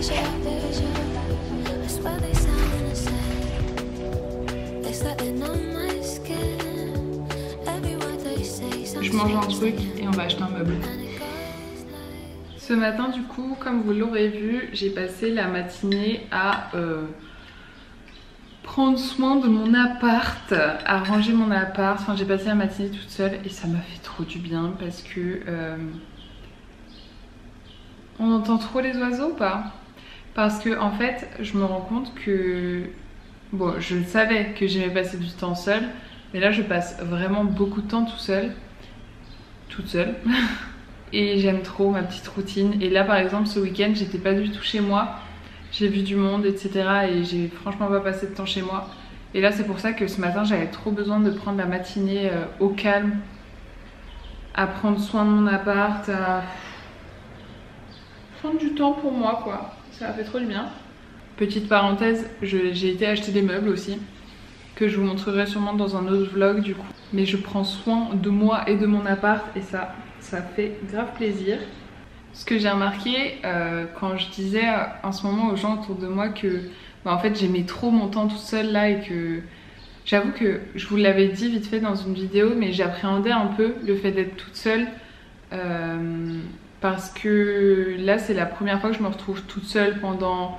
Je mange un truc et on va acheter un meuble. Ce matin du coup, comme vous l'aurez vu, j'ai passé la matinée à prendre soin de mon appart, à ranger mon appart. Enfin, j'ai passé la matinée toute seule et ça m'a fait trop du bien parce que on entend trop les oiseaux ou pas? Parce que en fait, je me rends compte que bon, je savais que j'aimais passer du temps seule, mais là je passe vraiment beaucoup de temps toute seule. Et j'aime trop ma petite routine. Et là par exemple ce week-end j'étais pas du tout chez moi, j'ai vu du monde etc. et j'ai franchement pas passé de temps chez moi. Et là c'est pour ça que ce matin j'avais trop besoin de prendre la matinée au calme, à prendre soin de mon appart, à prendre du temps pour moi quoi. Ça a fait trop du bien. Petite parenthèse, j'ai été acheter des meubles aussi, que je vous montrerai sûrement dans un autre vlog du coup. Mais je prends soin de moi et de mon appart et ça fait grave plaisir. Ce que j'ai remarqué quand je disais en ce moment aux gens autour de moi que en fait j'aimais trop mon temps toute seule là et que j'avoue que je vous l'avais dit vite fait dans une vidéo, mais j'appréhendais un peu le fait d'être toute seule parce que là c'est la première fois que je me retrouve toute seule pendant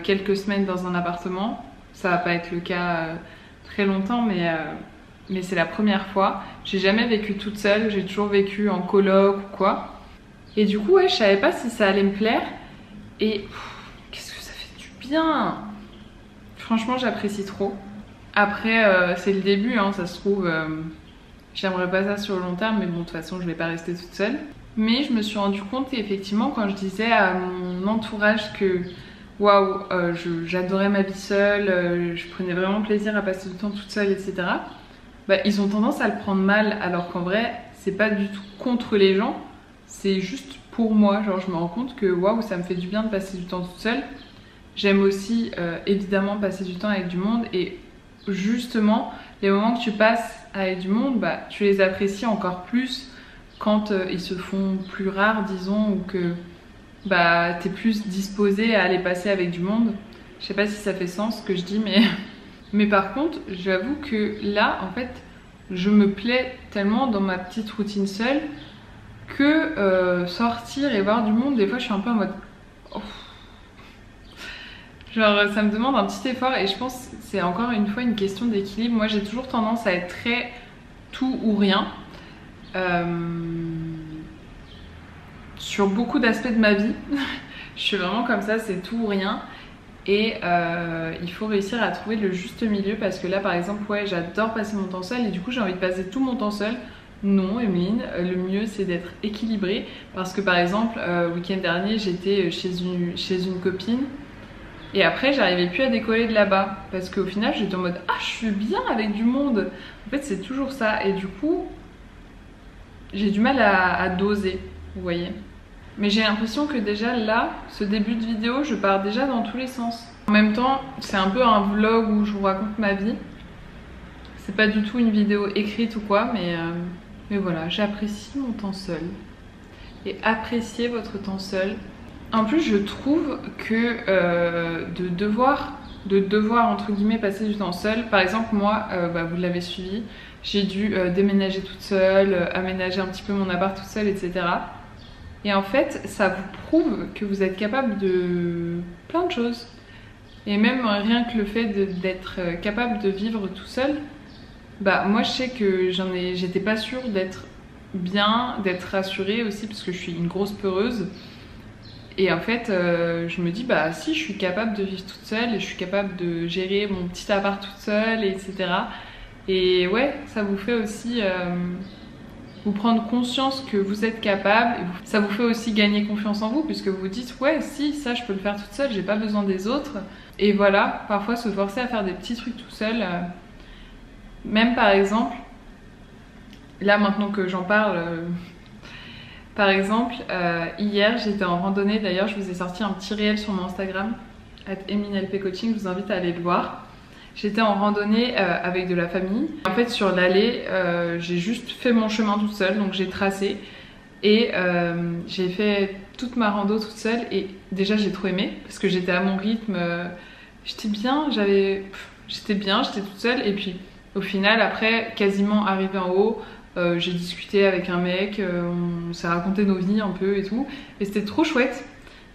quelques semaines dans un appartement. Ça va pas être le cas très longtemps, mais c'est la première fois. J'ai jamais vécu toute seule, j'ai toujours vécu en coloc ou quoi. Et du coup ouais, je savais pas si ça allait me plaire et qu'est-ce que ça fait du bien. Franchement j'apprécie trop. Après c'est le début hein, ça se trouve j'aimerais pas ça sur le long terme, mais bon de toute façon je vais pas rester toute seule. Mais je me suis rendu compte effectivement quand je disais à mon entourage que waouh, j'adorais ma vie seule, je prenais vraiment plaisir à passer du temps toute seule, etc. Bah, ils ont tendance à le prendre mal, alors qu'en vrai, c'est pas du tout contre les gens, c'est juste pour moi. Genre, je me rends compte que waouh, ça me fait du bien de passer du temps toute seule. J'aime aussi évidemment passer du temps avec du monde, et justement, les moments que tu passes avec du monde, bah, tu les apprécies encore plus quand ils se font plus rares, disons, ou que bah t'es plus disposé à aller passer avec du monde. Je sais pas si ça fait sens ce que je dis, mais par contre j'avoue que là en fait je me plais tellement dans ma petite routine seule que sortir et voir du monde, des fois je suis un peu en mode oh. Genre ça me demande un petit effort et je pense que c'est encore une fois une question d'équilibre. Moi j'ai toujours tendance à être très tout ou rien sur beaucoup d'aspects de ma vie. Je suis vraiment comme ça, c'est tout ou rien. Et il faut réussir à trouver le juste milieu parce que là par exemple ouais j'adore passer mon temps seul et du coup j'ai envie de passer tout mon temps seul. Non Emeline, le mieux c'est d'être équilibré parce que par exemple week-end dernier j'étais chez une copine et après j'arrivais plus à décoller de là-bas parce qu'au final j'étais en mode ah je suis bien avec du monde. En fait c'est toujours ça et du coup j'ai du mal à doser, vous voyez. Mais j'ai l'impression que déjà là, ce début de vidéo, je pars déjà dans tous les sens. En même temps, c'est un peu un vlog où je vous raconte ma vie. C'est pas du tout une vidéo écrite ou quoi, mais voilà, j'apprécie mon temps seul. Et appréciez votre temps seul. En plus, je trouve que de devoir entre guillemets passer du temps seul. Par exemple, moi, bah, vous l'avez suivi, j'ai dû déménager toute seule, aménager un petit peu mon appart toute seule, etc. Et en fait, ça vous prouve que vous êtes capable de plein de choses. Et même rien que le fait d'être capable de vivre tout seul, bah moi je sais que j'étais pas sûre d'être bien, d'être rassurée aussi parce que je suis une grosse peureuse. Et en fait, je me dis bah si je suis capable de vivre toute seule et je suis capable de gérer mon petit appart toute seule, etc. Et ouais, ça vous fait aussi vous prendre conscience que vous êtes capable. Ça vous fait aussi gagner confiance en vous puisque vous vous dites ouais si ça je peux le faire toute seule, j'ai pas besoin des autres. Et voilà, parfois se forcer à faire des petits trucs tout seul. Même par exemple, là maintenant que j'en parle, par exemple hier j'étais en randonnée. D'ailleurs je vous ai sorti un petit réel sur mon Instagram @EmineLPCoaching, je vous invite à aller le voir. J'étais en randonnée avec de la famille. En fait sur l'allée j'ai juste fait mon chemin toute seule, donc j'ai tracé et j'ai fait toute ma rando toute seule et déjà j'ai trop aimé parce que j'étais à mon rythme, j'étais bien, j'étais toute seule et puis au final après quasiment arrivé en haut, j'ai discuté avec un mec, on s'est raconté nos vies un peu et tout et c'était trop chouette.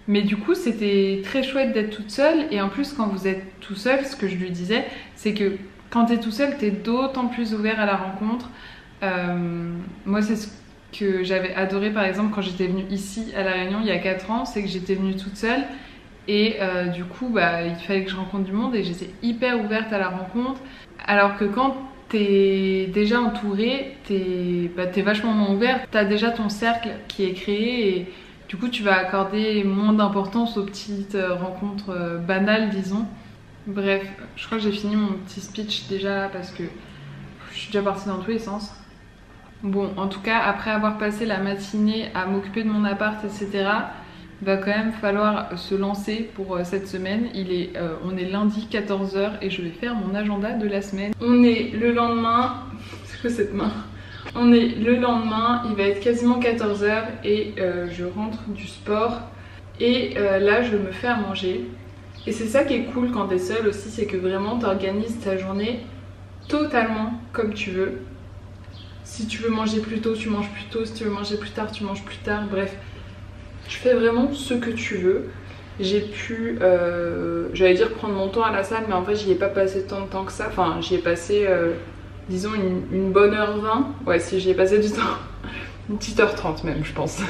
Mais du coup c'était très chouette d'être toute seule et en plus quand vous êtes tout seul, ce que je lui disais c'est que quand t'es tout seul t'es d'autant plus ouvert à la rencontre. Moi c'est ce que j'avais adoré par exemple quand j'étais venue ici à La Réunion il y a 4 ans, c'est que j'étais venue toute seule et du coup bah, il fallait que je rencontre du monde et j'étais hyper ouverte à la rencontre, alors que quand t'es déjà entourée, t'es vachement moins ouverte, t'as déjà ton cercle qui est créé et du coup tu vas accorder moins d'importance aux petites rencontres banales disons. Bref, je crois que j'ai fini mon petit speech déjà là parce que je suis déjà partie dans tous les sens. Bon, en tout cas, après avoir passé la matinée à m'occuper de mon appart, etc., il va quand même falloir se lancer pour cette semaine. On est lundi 14 h et je vais faire mon agenda de la semaine. On est le lendemain... C'est quoi cette main? On est le lendemain, il va être quasiment 14 h et je rentre du sport. Et là, je me fais à manger. Et c'est ça qui est cool quand t'es seule aussi, c'est que vraiment t'organises ta journée totalement comme tu veux. Si tu veux manger plus tôt, tu manges plus tôt. Si tu veux manger plus tard, tu manges plus tard. Bref, tu fais vraiment ce que tu veux. J'ai pu, j'allais dire prendre mon temps à la salle, mais en fait j'y ai pas passé tant de temps que ça. Enfin, j'y ai passé, disons, une bonne heure 20. Ouais, si j'y ai passé du temps. Une petite heure 30 même, je pense.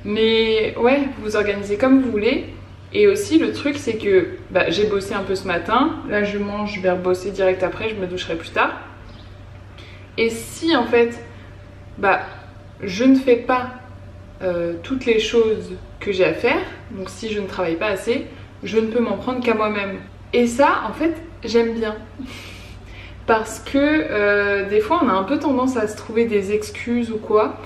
Mais ouais, vous organisez comme vous voulez. Et aussi le truc c'est que bah, j'ai bossé un peu ce matin. Là je mange, je vais rebosser direct après, je me doucherai plus tard. Et si en fait, bah, je ne fais pas toutes les choses que j'ai à faire, donc si je ne travaille pas assez, je ne peux m'en prendre qu'à moi-même. Et ça, en fait, j'aime bien. Parce que des fois, on a un peu tendance à se trouver des excuses ou quoi.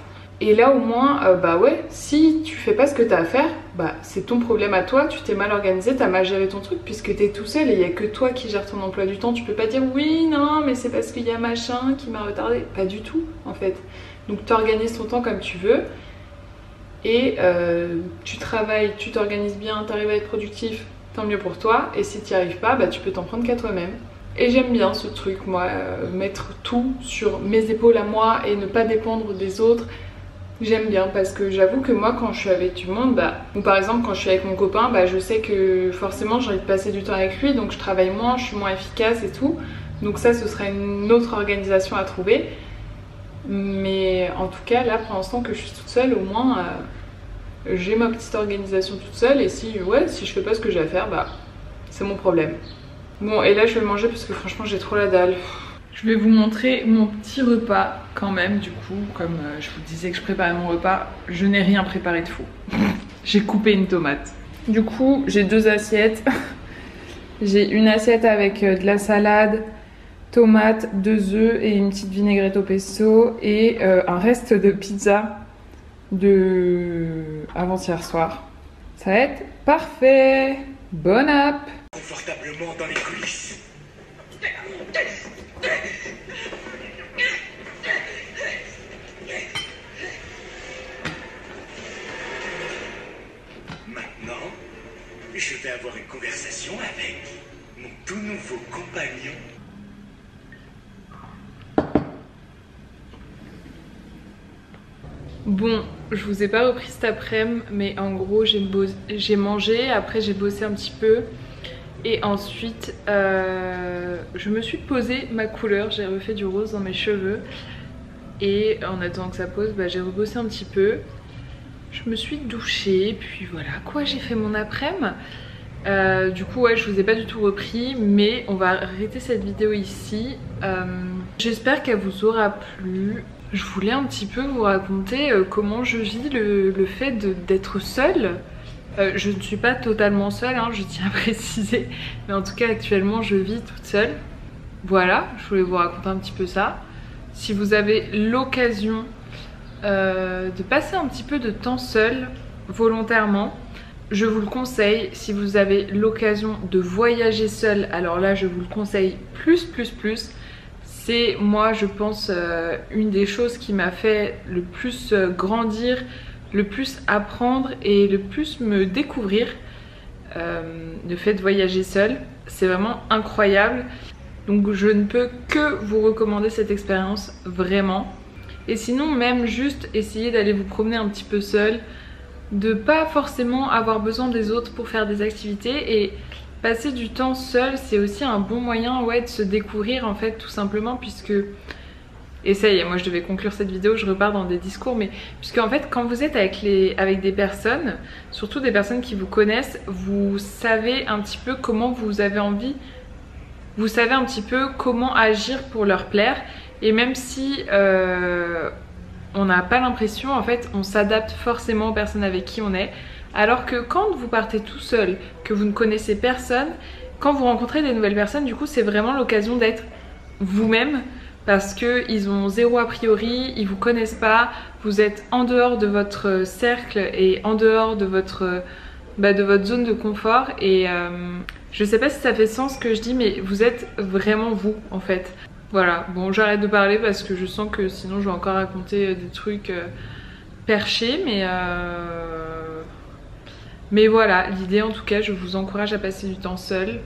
Et là, au moins, bah ouais, si tu fais pas ce que tu as à faire, bah c'est ton problème à toi, tu t'es mal organisé, t'as mal géré ton truc puisque t'es tout seul et il n'y a que toi qui gères ton emploi du temps. Tu peux pas dire oui, non, mais c'est parce qu'il y a machin qui m'a retardé. Pas du tout, en fait. Donc tu organises ton temps comme tu veux et tu travailles, tu t'organises bien, tu arrives à être productif, tant mieux pour toi. Et si tu n'y arrives pas, bah tu peux t'en prendre qu'à toi-même. Et j'aime bien ce truc, moi, mettre tout sur mes épaules à moi et ne pas dépendre des autres. J'aime bien parce que j'avoue que moi quand je suis avec du monde, bah, ou par exemple quand je suis avec mon copain, bah, je sais que forcément j'ai envie de passer du temps avec lui, donc je travaille moins, je suis moins efficace et tout. Donc ça ce serait une autre organisation à trouver. Mais en tout cas là pour l'instant que je suis toute seule, au moins j'ai ma petite organisation toute seule et si je fais pas ce que j'ai à faire, bah c'est mon problème. Bon et là je vais manger parce que franchement j'ai trop la dalle. Je vais vous montrer mon petit repas quand même, du coup, comme je vous disais que je préparais mon repas, je n'ai rien préparé de fou. J'ai coupé une tomate. Du coup, j'ai 2 assiettes. J'ai une assiette avec de la salade, tomates, 2 œufs et une petite vinaigrette au pesto et un reste de pizza de avant-hier soir. Ça va être parfait. Bon app. Confortablement dans les coulisses. Maintenant, je vais avoir une conversation avec mon tout nouveau compagnon. Bon, je vous ai pas repris cet après-midi, mais en gros j'ai mangé, après j'ai bossé un petit peu. Et ensuite, je me suis posé ma couleur, j'ai refait du rose dans mes cheveux. Et en attendant que ça pose, bah, j'ai rebossé un petit peu. Je me suis douchée, puis voilà quoi, j'ai fait mon après-midi. Du coup, ouais, je vous ai pas du tout repris, mais on va arrêter cette vidéo ici. J'espère qu'elle vous aura plu. Je voulais un petit peu vous raconter comment je vis le fait d'être seule. Je ne suis pas totalement seule, hein, je tiens à préciser, mais en tout cas actuellement je vis toute seule. Voilà, je voulais vous raconter un petit peu ça. Si vous avez l'occasion de passer un petit peu de temps seul, volontairement, je vous le conseille. Si vous avez l'occasion de voyager seul, alors là je vous le conseille plus. C'est moi je pense une des choses qui m'a fait le plus grandir, le plus apprendre et le plus me découvrir. Le fait de voyager seule, c'est vraiment incroyable. Donc je ne peux que vous recommander cette expérience, vraiment. Et sinon, même juste essayer d'aller vous promener un petit peu seul, de pas forcément avoir besoin des autres pour faire des activités, et passer du temps seul, c'est aussi un bon moyen, ouais, de se découvrir en fait, tout simplement, puisque... Et ça y est, moi je devais conclure cette vidéo, je repars dans des discours, mais puisque en fait quand vous êtes avec des personnes, surtout des personnes qui vous connaissent, vous savez un petit peu comment vous avez envie, vous savez un petit peu comment agir pour leur plaire, et même si on n'a pas l'impression, en fait on s'adapte forcément aux personnes avec qui on est, alors que quand vous partez tout seul, que vous ne connaissez personne, quand vous rencontrez des nouvelles personnes, du coup c'est vraiment l'occasion d'être vous-même, parce qu'ils ont zéro a priori, ils vous connaissent pas, vous êtes en dehors de votre cercle et en dehors de votre zone de confort, et je sais pas si ça fait sens ce que je dis, mais vous êtes vraiment vous en fait. Voilà, bon j'arrête de parler parce que je sens que sinon je vais encore raconter des trucs perchés, mais voilà, l'idée en tout cas, je vous encourage à passer du temps seul.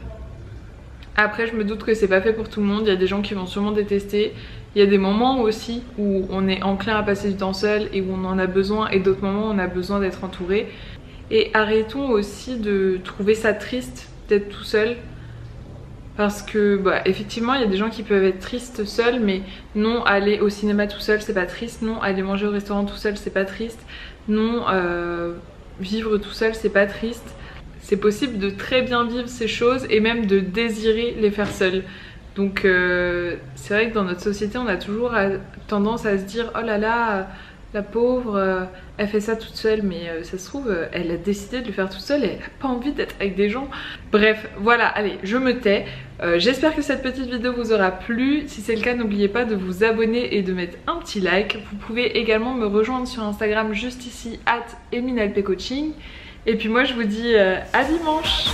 Après je me doute que c'est pas fait pour tout le monde, il y a des gens qui vont sûrement détester. Il y a des moments aussi où on est enclin à passer du temps seul et où on en a besoin, et d'autres moments où on a besoin d'être entouré. Et arrêtons aussi de trouver ça triste d'être tout seul. Parce que effectivement il y a des gens qui peuvent être tristes seuls, mais non, aller au cinéma tout seul c'est pas triste, non, aller manger au restaurant tout seul c'est pas triste, non, vivre tout seul c'est pas triste. C'est possible de très bien vivre ces choses et même de désirer les faire seul. Donc c'est vrai que dans notre société on a toujours tendance à se dire oh là là, la pauvre, elle fait ça toute seule, mais ça se trouve elle a décidé de le faire toute seule et elle n'a pas envie d'être avec des gens. Bref, voilà, allez, je me tais. J'espère que cette petite vidéo vous aura plu. Si c'est le cas, n'oubliez pas de vous abonner et de mettre un petit like. Vous pouvez également me rejoindre sur Instagram juste ici, @eminelpcoaching. Et puis moi je vous dis à dimanche.